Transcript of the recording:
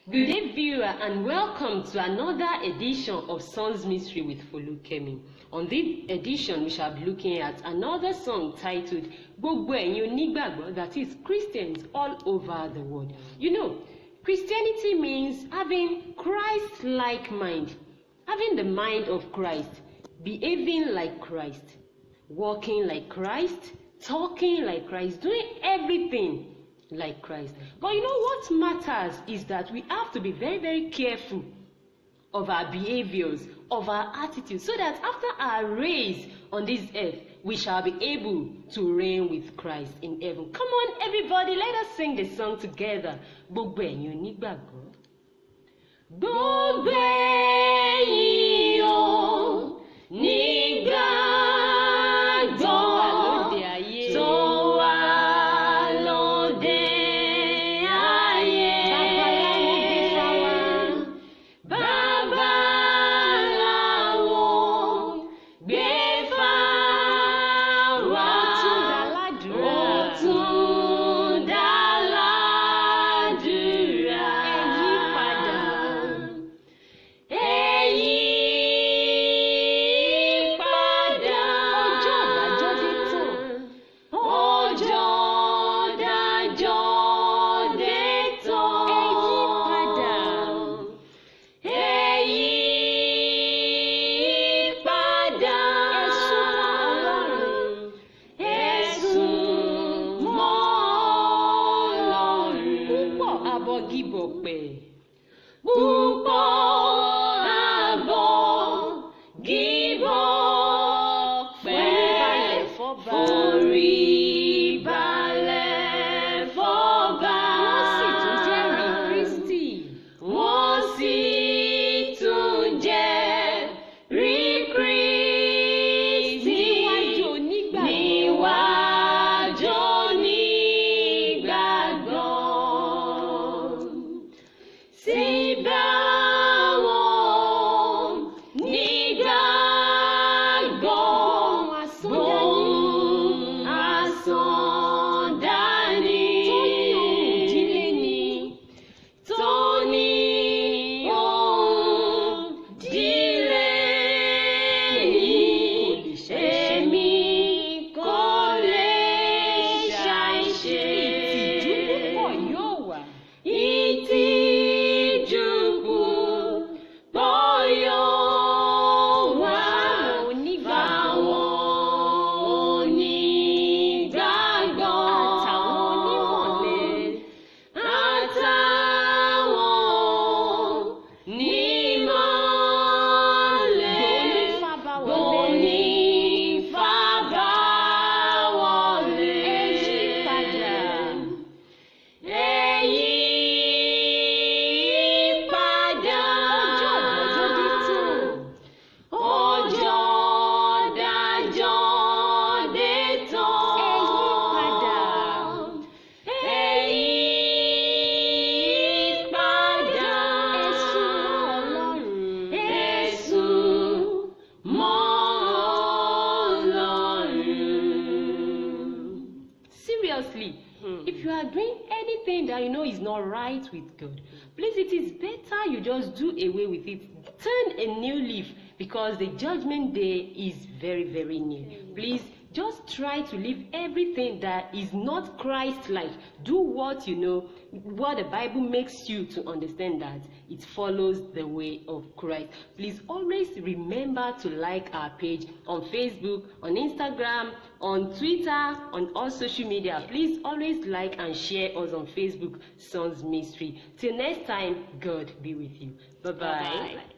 Good day, viewer, and welcome to another edition of Songs Mystery with Folukemi. On this edition, we shall be looking at another song titled Gbogb, Eyin, Onigbagbo, that is Christians all over the world. You know, Christianity means having Christ-like mind, having the mind of Christ, behaving like Christ, walking like Christ, talking like Christ, doing everything like Christ. But you know what matters is that we have to be very, very careful of our behaviors, of our attitudes, so that after our race on this earth, we shall be able to reign with Christ in heaven. Come on, everybody, let us sing the song together. Gbogb, Eyin, Onigbagbo. Gbogb, Eyin, Onigbagbo. Gbogb, Seriously, if you are doing anything that you know is not right with God, please, it is better you just do away with it. Turn a new leaf, because the judgment day is very, very near. Please, just try to live everything that is not Christ-like. Do what you know, what the Bible makes you to understand that it follows the way of Christ. Please always remember to like our page on Facebook, on Instagram, on Twitter, on all social media. Please always like and share us on Facebook, Songs Mystery. Till next time, God be with you. Bye-bye.